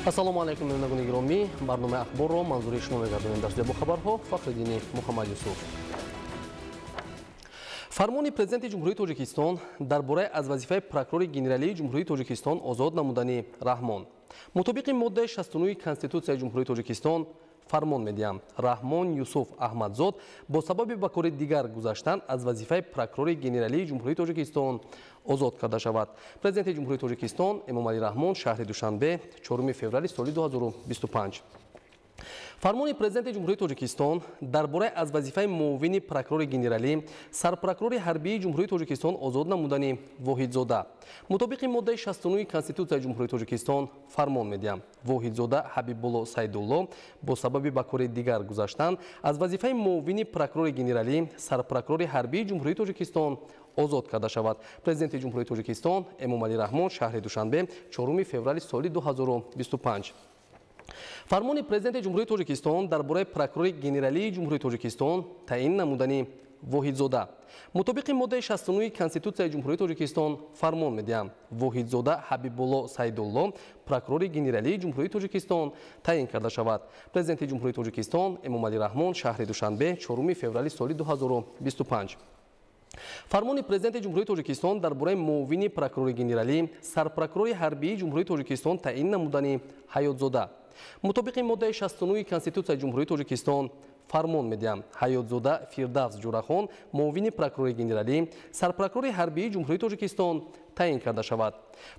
ассалому алайкум меҳмонони гиромӣ, барномаи ахборро манзури шумо мегардонем. дар студияи хабарҳо Фахриддини Муҳаммад Юсуф. фармони президенти ҷумҳурии Тоҷикистон дар бораи аз вазифаи прокурори генералии ҷумҳурии Тоҷикистон озод намудани Раҳмон мутобиқи моддаи 69 Конститутсияи ҷумҳурии Тоҷикистон фармон медиҳам Раҳмон Юсуф Аҳмадзод бо сабаби ба кори дигар гузаштан аз вазифаи прокурори генералии ҷумҳурии Тоҷикистон озод карда шавад. Президенти ҷумҳурии Тоҷикистон Эмомалӣ Раҳмон шаҳри Душанбе 4 феврали соли 2025. фармони президенти ҷумҳурии Тоҷикистон дар бораи аз вазифаи муовини прокурори генералӣ сарпрокурори ҳарбии ҷумҳурии Тоҷикистон озод намудани Воҳидзода мутобиқи моддаи 69 Конститутсияи ҷумҳурии Тоҷикистон фармон медиҳам Воҳидзода Ҳабибулло Сайдулло бо сабаби ба кори дигар гузаштан аз вазифаи муовини прокурори генералӣ сарпрокурори ҳарбии ҷумҳурии Тоҷикистон озод карда шавад. Президенти ҷумҳурии Тоҷикистон Эмомалӣ Раҳмон шаҳри Душанбе 4 феврали соли 2025. фармони президенти ҷумҳурии Тоҷикистон дар бораи прокурори генералии ҷумҳурии Тоҷикистон таъин намудани Воҳидзода мутобиқи моддаи 69 Конститутсияи ҷумҳурии Тоҷикистон фармон медиҳам Воҳидзода Ҳабибулло Сайдулло прокурори генералии ҷумҳурии Тоҷикистон таъин карда шавад. Президенти ҷумҳурии Тоҷикистон Эмомалӣ Раҳмон шаҳри Душанбе 4 феврали соли 2025. фармони президенти ҷумҳурии Тоҷикистон дар бораи муовини прокурори генералӣ сарпрокурори ҳарбии ҷумҳурии Тоҷикистон таъин намудани Ҳаётзода мутобиқи моддаи 69 Конститутсияи ҷумҳурии Тоҷикистон фармон медиҳам Ҳаётзода Фирдавс Ҷурахон муовини прокурори генералӣ сарпрокурори ҳарбии ҷумҳурии Тоҷикистон таъин карда шавад.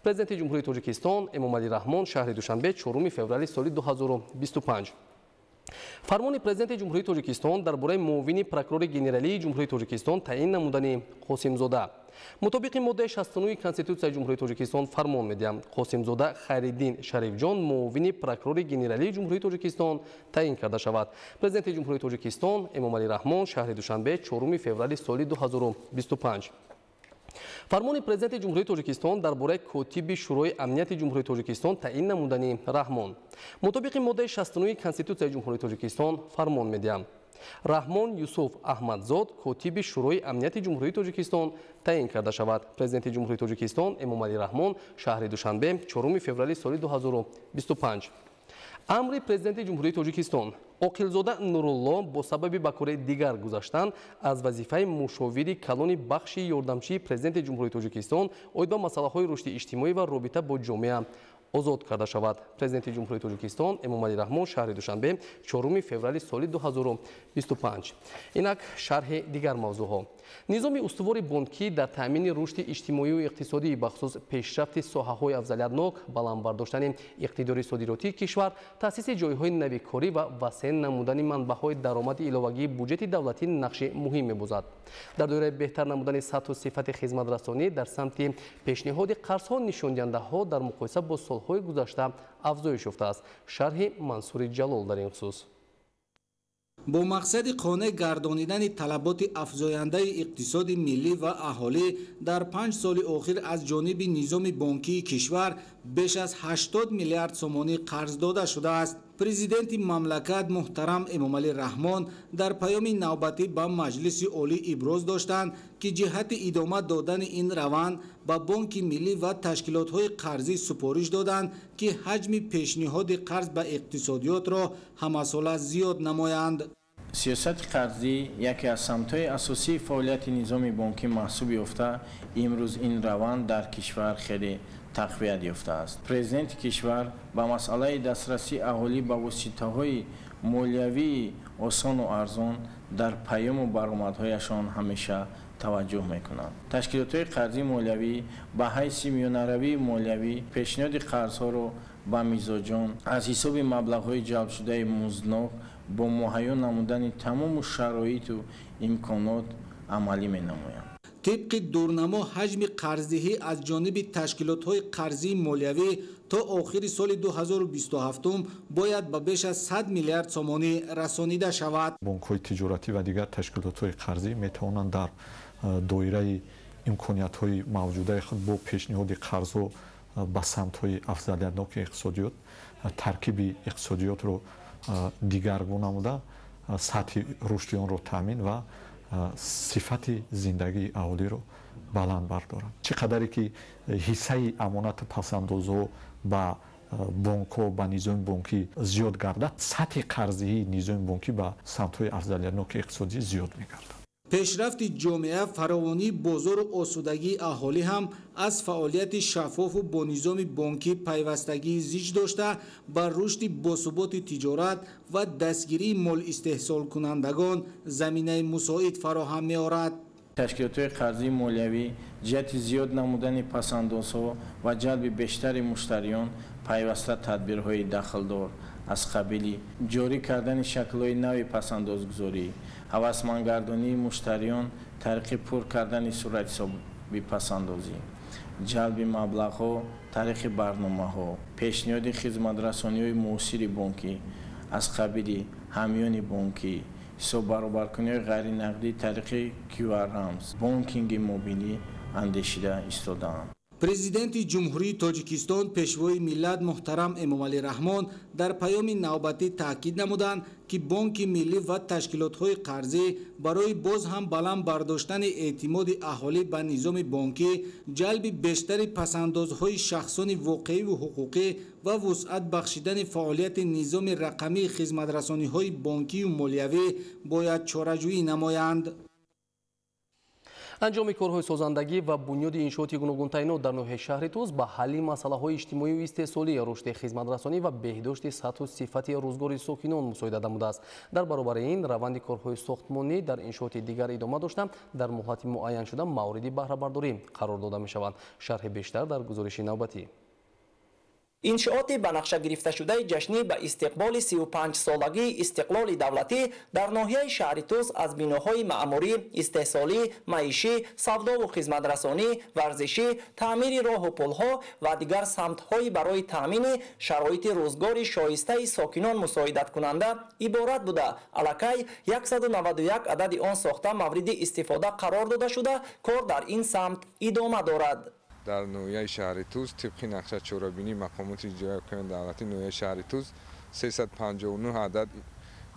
Президенти ҷумҳурии Тоҷикистон Эмомалӣ Раҳмон шаҳри Душанбе 4 феврали соли 2025. фармони президенти ҷумҳурии Тоҷикистон дар бораи муовини прокурори генералии ҷумҳурии Тоҷикистон таъин намудани Қосимзода мутобиқи моддаи 69 Конститутсияи ҷумҳурии Тоҷикистон фармон медиҳам Қосимзода Хайриддин Шарифҷон муовини прокурори генералии ҷумҳурии Тоҷикистон таъин карда шавад. Президенти ҷумҳурии Тоҷикистон Эмомалӣ Раҳмон шаҳри Душанбе 4 феврали соли 2025. фармони президенти ҷумҳурии Тоҷикистон дар бораи котиби шӯрои амнияти ҷумҳурии Тоҷикистон таъин намудани Раҳмон мутобиқи моддаи 69 Конститутсияи ҷумҳурии Тоҷикистон фармон медиҳам Раҳмон Юсуф Аҳмадзод котиби шӯрои амнияти ҷумҳурии Тоҷикистон таъин карда шавад. Президенти ҷумҳурии Тоҷикистон Эмомалӣ Раҳмон шаҳри Душанбе 4 феврали соли 2025. амри президенти ҷумҳурии Тоҷикистон Оқилзода Нурулло бо сабаби ба кори дигар гузаштан аз вазифаи мушовири калони бахши ёрдамчии президенти ҷумҳурии Тоҷикистон оид ба масъалаҳои рушди иҷтимоӣ ва робита бо ҷомеа озод карда шавад. Президенти ҷумҳурии Тоҷикистон Эмомалӣ Раҳмон шаҳри Душанбе 4 феврали соли 2025. инак шарҳи дигар мавзӯъҳо. низоми устувори бонкӣ дар таъмини рушди иҷтимоию иқтисодӣ бахусус пешрафти соҳаҳои афзалиятнок баланд бардоштани иқтидори содиротии кишвар таъсиси ҷойҳои нави корӣ ва васеъ намудани манбаъҳои даромади иловагии буҷети давлатӣ нақши муҳим мебозад. дар доираи беҳтар намудани сатҳу сифати хизматрасонӣ дар самти пешниҳоди қарзҳо нишондиҳандаҳо дар муқоиса бо солҳои гузашта афзоиш ёфтааст. шарҳи Мансури Ҷалол дар ин хусус. бо мақсади қонеъ гардонидани талаботи афзояндаи иқтисоди миллӣ ва аҳолӣ дар 5 соли охир аз ҷониби низоми бонкии кишвар беш аз 80 миллиард сомонӣ қарз дода шудааст. президенти мамлакат муҳтарам Эмомалӣ Раҳмон дар паёми навбатӣ ба Маҷлиси олӣ иброз доштанд ки ҷиҳати идома додани ин раванд ба Бонки миллӣ ва ташкилотҳои қарзӣ супориш доданд ки ҳаҷми пешниҳоди қарз ба иқтисодиётро ҳамасола зиёд намоянд. сиёсати қарзӣ яке аз самтҳои асосии фаъолияти низоми бонкӣ маҳсуб ёфта имрӯз ин раванд дар кишвар хеле тақвият ёфтааст. президенти кишвар ба масъалаи дастрасии аҳолӣ ба воситаҳои молиявии осону арзон дар паёму баромадҳояшон ҳамеша таваҷҷӯҳ мекунанд. ташкилотҳои қарзии молиявӣ ба ҳайси миёнаравии молиявӣ пешниҳоди қарзҳоро ба мизоҷон аз ҳисоби маблағҳои ҷалбшудаи музднок бо муҳайё намудани тамому шароиту имконот амалӣ менамоянд. طبق دورنما حجم قرضدهی از جانب تشکیلات‌های قرضی مالیوی تا آخر سال 2027 باید به بیش از 100 میلیارد سومانی رسانیده شود. بانک‌های تجارتی و دیگر تشکیلات‌های قرضی می‌توانند در دایره امکانیت‌های موجوده خود با پیشنهاد قرض و به سمت‌های افضلیت‌ناک اقتصادیات ترکیب اقتصادیات رو دیگرگون نموده سطح رشد آن رو تامین و صفت زندگی اهالی رو بلند بردارند. چقدری که حصه امانت پسندازها با бонкҳо ба низоми бонкӣ зиёд гардад, сатҳи қарзии низоми бонкӣ ба самтҳои афзалиятноки иқтисодӣ зиёд мегардад. пешрафти ҷомеа, фаровонии бозору осудагии аҳолӣ ҳам аз фаъолияти шаффофу бо низоми бонкӣ пайвастагии зич дошта ба рушди босуботи тиҷорат ва дастгирии молистеҳсолкунандагон заминаи мусоид фароҳам меорад. ташкилотҳои қарзии молиявӣ ҷиҳати зиёд намудани пасандозҳо ва ҷалби бештари муштариён пайваста тадбирҳои дахлдор аз қабили ҷорӣ кардани шаклҳои нави пасандозгузорӣ, ҳавасмандгардонии муштариён тариқи пур кардани суратҳисоби пасандозӣ, ҷалби маблағҳо тариқи барномаҳо, пешниҳоди хизматрасониҳои муосири бонкӣ аз қабили ҳамёни бонкӣ, ҳисоббаробаркуниҳои ғайринақдӣ тариқи QR Ramz, бонкинги мобилӣ андешида истодаанд. президенти ҷумҳурии тоҷикистон пешвои миллат муҳтарам Эмомалӣ Раҳмон дар паёми навбатӣ таъкид намуданд ки бонки миллӣ ва ташкилотҳои қарзӣ барои боз ҳам баланд бардоштани эътимоди аҳолӣ ба низоми бонкӣ, ҷалби бештари пасандозҳои шахсони воқеиву ҳуқуқӣ ва вусъат бахшидани фаъолияти низоми рақамии хизматрасониҳои бонкию молиявӣ бояд чораҷӯӣ намоянд. анҷоми корҳои созандагӣ ва бунёди иншооти гуногун таъйинот дар ноҳияи шаҳри Туз ба ҳалли масъалаҳои иҷтимоиву истеҳсолӣ, рушди хизматрасонӣ ва беҳдошти сатҳу сифати рӯзгори сокинон мусоидат намудааст. дар баробари ин раванди корҳои сохтмонӣ дар иншооти дигар идома дошта, дар муҳлати муайяншуда мавриди баҳрабардорӣ қарор дода мешаванд. шарҳи бештар дар гузориши навбатӣ. иншооти ба нақша гирифташудаи ҷашнӣ ба истиқболи 35-солагии истиқлоли давлатӣ дар ноҳияи шаҳри Туз аз биноҳои маъмурӣ, истеҳсолӣ, маишӣ, савдову хизматрасонӣ, варзишӣ, таъмири роҳу пулҳо ва дигар самтҳои барои таъмини шароити рӯзгори шоистаи сокинон мусоидаткунанда иборат буда, аллакай 191 адади он сохта мавриди истифода қарор дода шуда, кор дар ин самт идома дорад. дар ноҳияи шаҳри Туз тибқи нақша чорабинии мақомоти иҷроякунандаи давлати ноҳияи шаҳри Туз 359 адад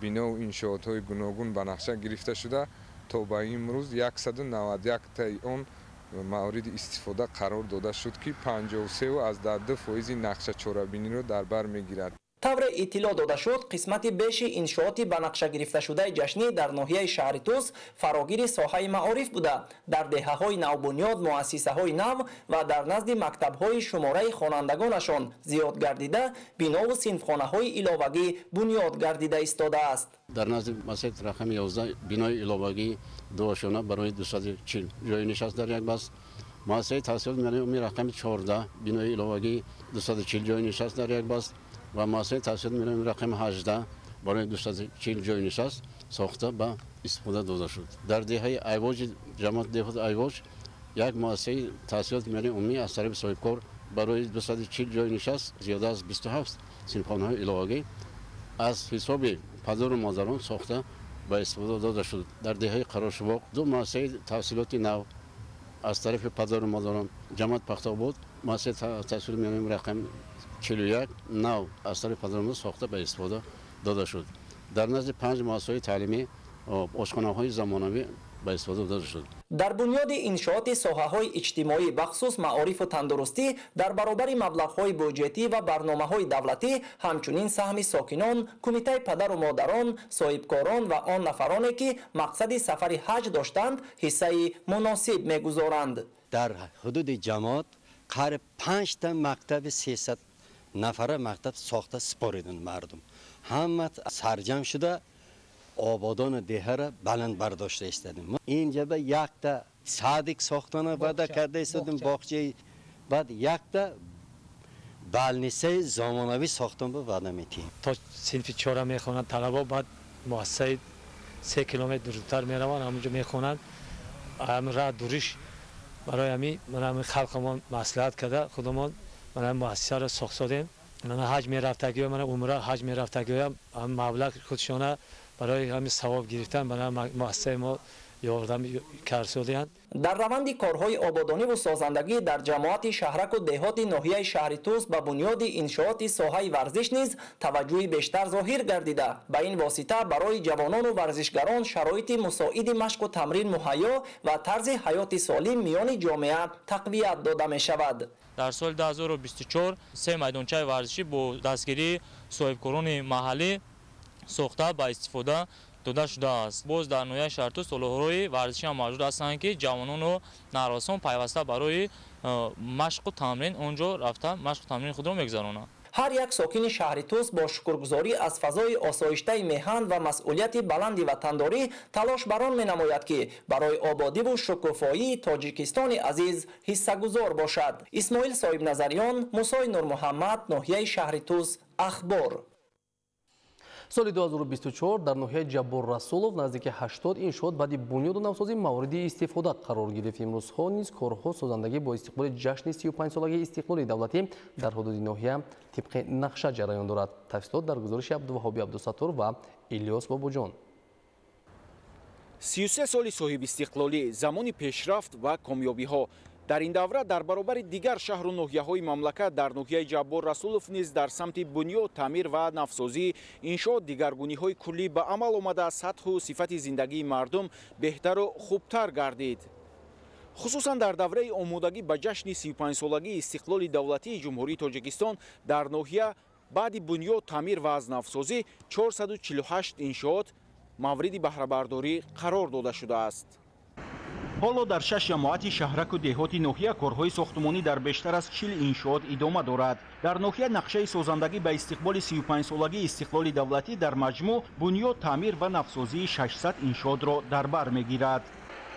бинову иншоотҳои гуногун ба нақша гирифта шуда, то ба имрӯз 191 таи он мавриди истифода қарор дода шуд ки 53.2% нақша чорабиниро дар бар мегирад. тавре иттилоъ дода шуд, қисмати беши иншооти ба нақша гирифташудаи ҷашнӣ дар ноҳияи шаҳри Туз фарогири соҳаи маориф буда, дар деҳаҳои навбунёд, муассисаҳои нав ва дар назди мактабҳои шумораи хонандагонашон зиёд гардида, бинову синфхонаҳои иловагӣ бунёд гардида истодааст. дар назди масҷид рақами 11 бинои иловагӣ дуошона барои 240 ҷои нишаст дар як баст, муассисаи таҳсилоти миёнаи рақами 14 бинои иловагӣ 240 ҷои нишаст дар як баст ва муассисаи таҳсилоти миёнаи рақами 18 барои 240 ҷои нишаст сохта ба истифода дода шуд. дар деҳаи айвоҷи ҷамоати деҳоти айвоҷ як муассисаи таҳсилоти миёнаи умумӣ аз тарафи соҳибкор барои 240 ҷои нишаст зиёда аз 27 синфхонаҳои иловагӣ аз ҳисоби падару модарон сохта ба истифода дода шуд. дар деҳаи қарошувоқ ду муассисаи таҳсилоти нав аз тарафи падару модарон ҷамоати пахтобод муассисаи таҳсилоти миёнаи рақами 41 нав аз тарафи падару сохта ба истифода дода шуд. дар назди 5 муассисаи таълимӣ ошхонаҳои замонавӣ ба истифода дода шуд. дар бунёди иншооти соҳаҳои иҷтимоӣ бахусус маорифу тандурустӣ дар баробари маблағҳои бюҷетӣ ва барномаҳои давлатӣ, ҳамчунин саҳми сокинон, кумитаи падару модарон, соҳибкорон ва он нафароне ки мақсади сафари ҳаҷ доштанд, ҳиссаи муносиб мегузоранд. дар ҳудуди ҷамоат қариб 5 та мактаби 300 нафара мактаб сохта спориданд мардум. ҳама сарҷам шуда ободони деҳаро баланд бардошта истадем. инҷа ба якта садик сохтона вада карда истадем, боғчаи баъд якта балнисаи замонавӣ сохтон ба вада метиҳем. то синфи 4 мехонанд талабо, баъд муассисаи 3 километр дуртар мераванд, ҳамонҷо мехонанд. ҳамин ра дуриш барои ҳамин халқамон маслиҳат карда худамон мана муассисаро сохтодем. мана ҳаҷ мерафтагиҳоям, мана умра ҳаҷ мерафтагиҳоям маблағ худшона барои ҳамин савоб гирифтан мана муассисаи мо ёрдам карсодиянд. дар раванди корҳои ободониву созандагӣ дар ҷамоати шаҳраку деҳоти ноҳияи шаҳри Туз ба бунёди иншооти соҳаи варзиш низ таваҷҷӯҳи бештар зоҳир гардида, ба ин восита барои ҷавонону варзишгарон шароити мусоиди машқу тамрин муҳайё ва тарзи ҳаёти солим миёни ҷомеа тақвият дода мешавад. дар соли 2024 се майдончаи варзишӣ бо дастгирии соҳибкорони маҳаллӣ сохта ба истифода дода шудааст. Боз дар ноҳияи Шаҳритӯз солоҳорои варзишӣ ҳам мавҷуд ҳастанд, ки ҷавонону нарвасон пайваста барои машқу тамрин онҷо рафта машқу тамрини худро мегузаронанд. ҳар як сокини Шаҳритӯз бо шукргузорӣ аз фазои осоиштаи меҳан ва масъулияти баланди ватандорӣ талош барон менамояд, ки барои ободиву шукуфоии Тоҷикистони азиз ҳиссагузор бошад. Исмоил Соҳибназарён, Мусои Нурмуҳаммад, ноҳияи Шаҳритӯз, Ахбор. соли 2024 дар ноҳияи Ҷаббор Расулов наздики 80 иншоот баъди бунёду навсозӣ мавриди истифода қарор гирифт. Имрӯзҳо низ корҳо созандагӣ бо истиқболи ҷашни 35-солагии истиқлоли давлатӣ дар ҳудуди ноҳия тибқи нақша ҷараён дорад. Тафсилот дар гузориши Абдуваҳоби Абдусаттор ва Илёс Бобоҷон. 33 соли соҳибистиқлолӣ, замони пешрафт ва комёбиҳо. дар ин давра дар баробари дигар шаҳру ноҳияҳои мамлакат дар ноҳияи Ҷаббор Расулов низ дар самти бунёд, таъмир ва навсозӣ иншоот дигаргуниҳои куллӣ ба амал омада сатҳу сифати зиндагии мардум беҳтару хубтар гардид. хусусан дар давраи омодагӣ ба ҷашни 35-солагии истиқлоли давлатии ҷумҳурии Тоҷикистон дар ноҳия баъди бунёд, таъмир ва азнавсозӣ 448 иншоот мавриди баҳрабардорӣ қарор дода шудааст. ҳоло дар 6 ҷамоати шаҳраку деҳоти ноҳия корҳои сохтумонӣ дар бештар аз 40 иншоот идома дорад. дар ноҳия нақшаи созандагӣ ба истиқболи 35-солагии истиқлоли давлатӣ дар маҷмӯъ бунёд, таъмир ва навсозии 600 иншоотро дар бар мегирад.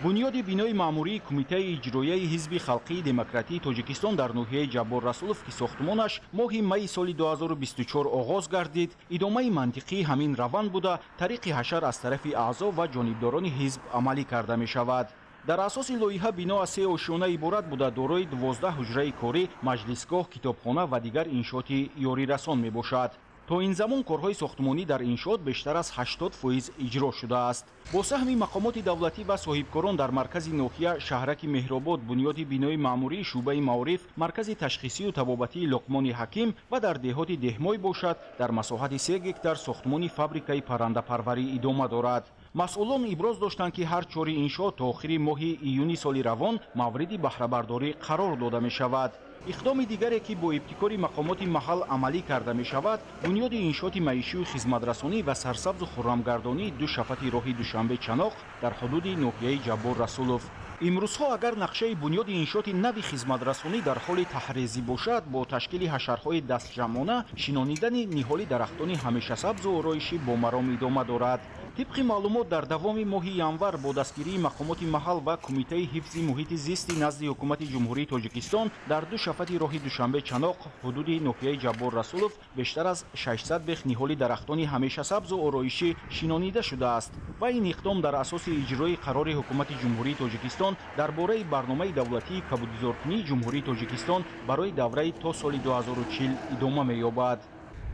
бунёди бинои маъмурии кумитаи иҷроияи ҳизби халқии демократии Тоҷикистон дар ноҳияи Ҷаббор Расулов, ки сохтумонаш моҳи майи соли 2024 оғоз гардид, идомаи мантиқии ҳамин раванд буда, тариқи ҳашар аз тарафи аъзо ва ҷонибдорони ҳизб амалӣ карда мешавад. дар асоси лоиҳа бино аз 3 ошёна иборат буда, дорои 12 ҳуҷраи корӣ, маҷлисгоҳ, китобхона ва дигар иншооти ёрирасон мебошад. то ин замон корҳои сохтумонӣ дар иншоот бештар аз 80% иҷро шудааст. бо саҳми мақомоти давлатӣ ва соҳибкорон дар маркази ноҳия шаҳраки Меҳробод, бунёди бинои маъмурии шуъбаи маориф, маркази ташхисию табобатии Луқмони Ҳаким ва дар деҳоти Деҳмой бошад, дар масоҳати 3 гектар сохтмони фабрикаи паррандапарварӣ идома дорад. масъулон иброз доштанд, ки ҳар 4 иншоот то охири моҳи июни соли равон мавриди баҳрабардорӣ қарор дода мешавад. иқдоми дигаре, ки бо ибтикори мақомоти маҳал амалӣ карда мешавад, бунёди иншооти маишию хизматрасонӣ ва сарсабзу хуррамгардонии 2 шафати роҳи Душанбе-Чаноқ дар ҳудуди ноҳияи Ҷаббор Расулов. имрӯзҳо агар нақшаи бунёди иншооти нави хизматрасонӣ дар ҳоли таҳрезӣ бошад, бо ташкили ҳашарҳои дастҷамъона, шинонидани ниҳоли дарахтони ҳамешасабзу ороишӣ бомаром идома дорад. тибқи маълумот дар давоми моҳи январ бо дастгирии мақомоти маҳал ва кумитаи ҳифзи муҳити зисти назди ҳукумати ҷумҳурии Тоҷикистон дар 2 шафати роҳи Душанбе-Чаноқ, ҳудуди ноҳияи Ҷаббор Расулов, бештар аз 600 бех ниҳоли дарахтони ҳамешасабзу ороишӣ шинонида шудааст ва ин иқдом дар асоси иҷрои қарори ҳукумати ҷумҳурии Тоҷикистон дар бораи барномаи давлатии кабудгузоркунии ҷумҳурии Тоҷикистон барои давраи то соли 2040 идома меёбад.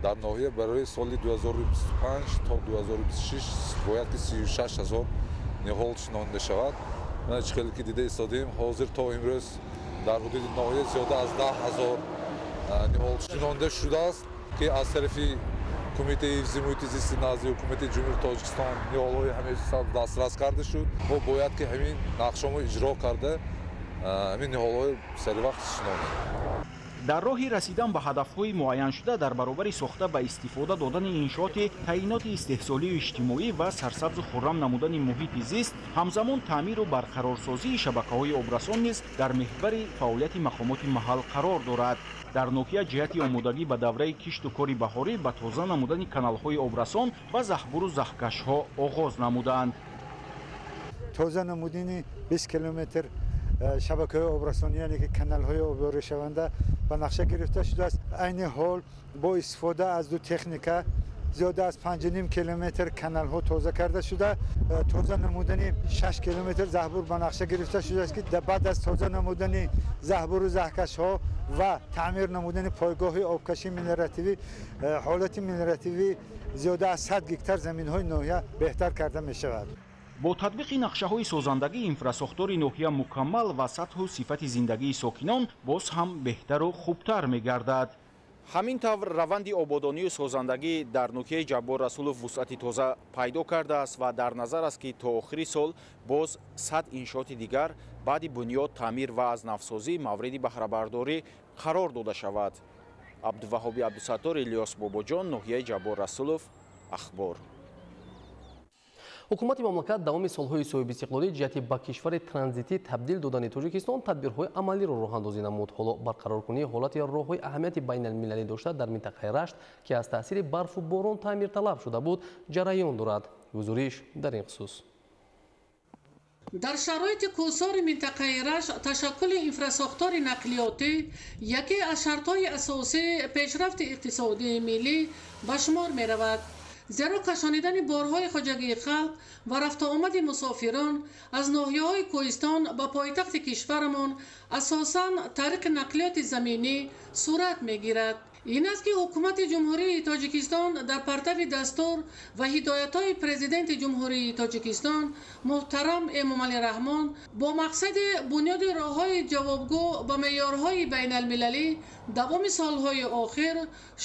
дар ноҳия барои соли 2025 то 2026 бояд ки 36 000 ниҳол шинонида шавад. мана чихеле ки дида истодем, ҳозир то имрӯз дар ҳудуди ноҳия зиёда аз 10 000 ниҳол шинонида шудааст, ки аз тарафи кумитаи ҳифзи муҳити зисти назди ҳукумати ҷумҳурии Тоҷикистон ниҳолҳои ҳамеша дастрас карда шуд. мо бояд ки ҳамин нақшамо иҷро карда ҳамин ниҳолҳои саривақт шинонем. дар роҳи расидан ба ҳадафҳои муайяншуда дар баробари сохта ба истифода додани иншооти таъиноти истеҳсолию иҷтимоӣ ва сарсабзу хуррам намудани муҳити зист, ҳамзамон таъмиру барқарорсозии шабакаҳои обрасон низ дар меҳвари фаъолияти мақомоти маҳал қарор дорад. дар ноҳия ҷиҳати омодагӣ ба давраи кишту кори баҳорӣ ба тоза намудани каналҳои обрасон ва заҳбуру заҳкашҳо оғоз намуданд. тоза намудани 20 километр шабакаҳои обрасонӣ, яъне ки каналҳои обёришаванда ба нақша гирифта шудааст. айни ҳол бо истифода аз 2 техника зиёда аз 5.5 километр каналҳо тоза карда шуда, тоза намудани 6 километр заҳбур ба нақша гирифта шудааст, ки баъд аз тоза намудани заҳбуру заҳкашҳо ва таъмир намудани пойгоҳи обкашии мелиоративӣ, ҳолати мелиоративӣ зиёда аз 100 гектар заминҳои ноҳия беҳтар карда мешавад. бо татбиқи нақшаҳои созандагӣ инфрасохтори ноҳия мукаммал ва сатҳу сифати зиндагии сокинон боз ҳам беҳтару хубтар мегардад. ҳамин тавр раванди ободонию созандагӣ дар ноҳияи Ҷаббор Расулов вусъати тоза пайдо кардааст ва дар назар аст, ки то охири сол боз 100 иншооти дигар баъди бунёд, таъмир ва азнавсозӣ мавриди баҳрабардорӣ қарор дода шавад. абдуваҳоби абдусаттор, Илёс Бобоҷон, ноҳияи Ҷаббор Расулов, Ахбор. ҳукумати мамлакат давоми солҳои соҳиби истиқлолӣ ҷиҳати ба кишвари транзитӣ табдил додани Тоҷикистон тадбирҳои амалиро роҳандозӣ намуд. ҳоло барқароркунии ҳолати роҳҳои аҳамияти байналмилалӣ дошта дар минтақаи Рашт, ки аз таъсири барфу борон таъмирталаб шуда буд, ҷараён дорад. гузориш дар ин хусус. дар шароити кӯсори минтақаи Рашт, ташаккули инфрасохтори нақлиётӣ яке аз шартҳои асосии пешрафти иқтисодии миллӣ ба шумор меравад. зеро кашонидани борҳои хоҷагии халқ ва рафтуомади мусофирон аз ноҳияҳои Кӯҳистон ба пойтахти кишварамон асосан тариқи нақлиёти заминӣ сурат мегирад. ин аст ки ҳукумати ҷумҳурии Тоҷикистон дар партави дастур ва ҳидоятҳои президенти ҷумҳурии Тоҷикистон муҳтарам Эмомалӣ Раҳмон бо мақсади бунёди роҳҳои ҷавобгӯ ба меъёрҳои байналмилалӣ давоми солҳои охир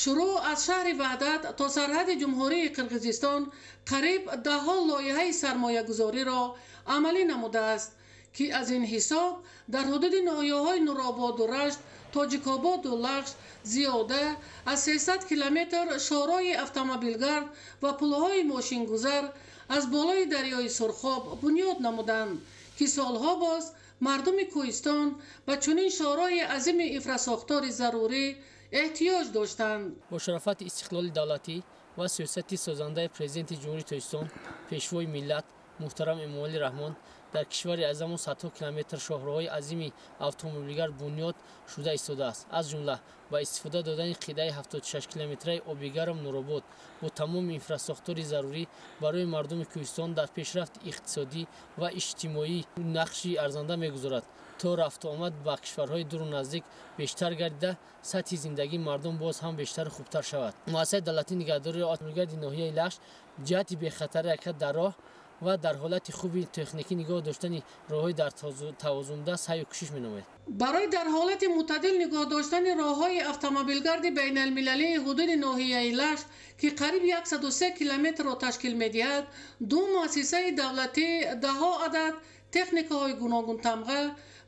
шурӯъ аз шаҳри Ваҳдат то сарҳади ҷумҳурии Қирғизистон қариб 10 лоиҳаи сармоягузориро амалӣ намудааст, ки аз ин ҳисоб дар ҳудуди ноҳияҳои Нурободу Рашт, Тоҷикободу Лағш зиёда аз 300 километр шорои автомобилгард ва пулҳои мошингузар аз болои дарёи Сурхоб бунёд намуданд, ки солҳо боз мардуми Кӯҳистон ба чунин шорои азими инфрасохтори зарурӣ эҳтиёҷ доштанд. бо шарофати истиқлоли давлатӣ ва сиёсати созандаи президенти ҷумҳурии Тоҷикистон, пешвои миллат муҳтарам Эмомалӣ Раҳмон дар кишвари азаму садҳо километр шоҳроҳои азими автомобилгар бунёд шуда истодааст. аз ҷумла ба истифода додани қидаи 76 километраи обигарам Нуробод бо тамоми инфрасохтори зарурӣ барои мардуми Кӯҳистон дар пешрафти иқтисодӣ ва иҷтимоӣ нақши арзанда мегузорад, то рафтуомад ба кишварҳои дуру наздик бештар гардида, сатҳи зиндагии мардум боз ҳам бештару хубтар шавад. муассисаи давлатии нигаҳдори автомобилгарди ноҳияи Лағш ҷиҳати бехатари ҳаракат дар роҳ ва дар ҳолати хуби техникӣ нигоҳ доштани роҳҳои дар тавозунда саъю кӯшиш менамояд. барои дар ҳолати мӯътадил нигоҳ доштани роҳҳои автомобилгарди байналмилалии ҳудуди ноҳияи Лағш, ки қариб 103 километрро ташкил медиҳад, ду муассисаи давлатӣ, даҳо адад техникаҳои гуногун тамға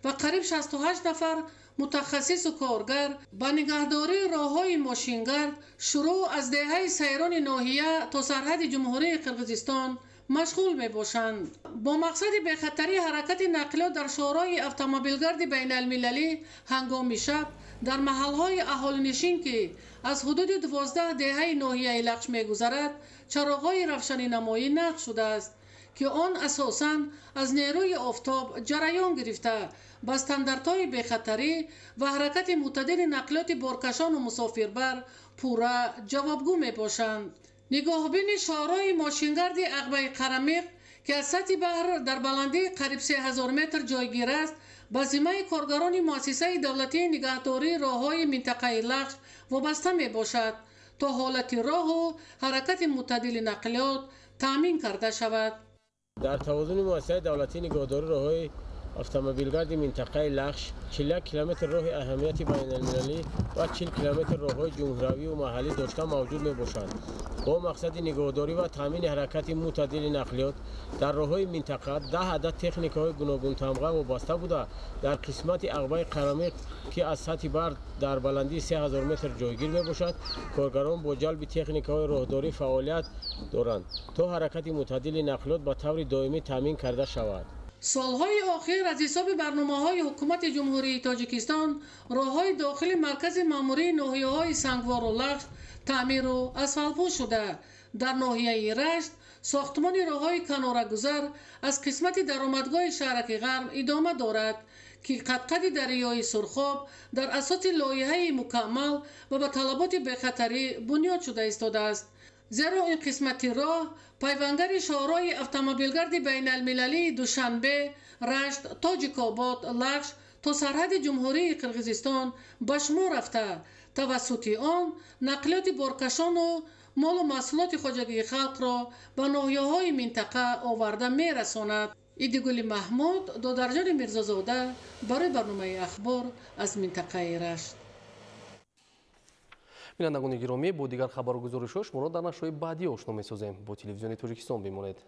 ва қариб 68 нафар мутахассису коргар ба нигаҳдории роҳҳои мошингард шурӯъ аз деҳаи сайрони ноҳия то сарҳади ҷумҳурии Қирғизистон машғул мебошанд. бо мақсади бехатарии ҳаракати нақлиёт дар шораи автомобилгарди байналмилалӣ ҳангоми шаб дар маҳалҳои аҳолинишин, ки аз ҳудуди 12 деҳаи ноҳияи Лағш мегузарад, чароғҳои равшанинамоӣ нақш шудааст, ки он асосан аз нерӯи офтоб ҷараён гирифта ба стандартҳои бехатарӣ ва ҳаракати мӯътадили нақлиёти боркашону мусофирбар пурра ҷавобгӯ мебошанд. нигоҳбини шораи мошингарди Ағбаи Қарамиқ, ки аз сатҳи баҳр дар баландии қариб 3000 метр ҷойгир аст, ба зиммаи коргарони муассисаи давлатии нигаҳдории роҳҳои минтақаи Лағш вобаста мебошад, то ҳолати роҳу ҳаракати мӯътадили нақлиёт таъмин карда шавад. дар тавозуни муассисаи давлатии нигаҳдории роҳҳои автомобилгарди минтақаи Лағш 41 километр роҳи аҳамияти байналмилалӣ ва 40 километр роҳҳои ҷумҳуравию маҳаллӣ дошта мавҷуд мебошанд. бо мақсади нигоҳдорӣ ва таъмини ҳаракати мӯътадили нақлиёт дар роҳҳои минтақа 10 адад техникаҳои гуногунтамға вобаста буда дар қисмати Ағбаи Қарамиқ, ки аз сатҳи баҳр дар баландии 3000 метр ҷойгир мебошад, коргарон бо ҷалби техникаҳои роҳдорӣ фаъолият доранд, то ҳаракати мӯътадили нақлиёт ба таври доимӣ таъмин карда шавад. солҳои охир аз ҳисоби барномаҳои ҳукумати ҷумҳурии Тоҷикистон роҳҳои дохили маркази маъмурии ноҳияҳои Сангвору Лағш таъмиру асфалтпӯш шуда. дар ноҳияи Рашт сохтмони роҳҳои канорагузар аз қисмати даромадгоҳи шаҳраки Ғарб идома дорад, ки қадқади дарёи Сурхоб дар асоси лоиҳаи мукаммал ва ба талаботи бехатарӣ бунёд шуда истодааст. зеро ин қисмати роҳ пайвангари шоҳрои автомобилгарди байналмилалии Душанбе, Рашт, Тоҷикобод, Лағш то сарҳади ҷумҳурии Қирғизистон ба шумор рафта, тавассути он нақлиёти боркашону молу маҳсулоти хоҷагии халқро ба ноҳияҳои минтақа оварда мерасонад. идигули Маҳмуд, Додарҷони Мирзозода, барои барномаи ахбор аз минтақаи Рашт. бинандагони гиромӣ, бо дигар хабару гузоришҳо шуморо дар нашрҳои баъдӣ ошно месозем. бо телевизиони Тоҷикистон бимонед.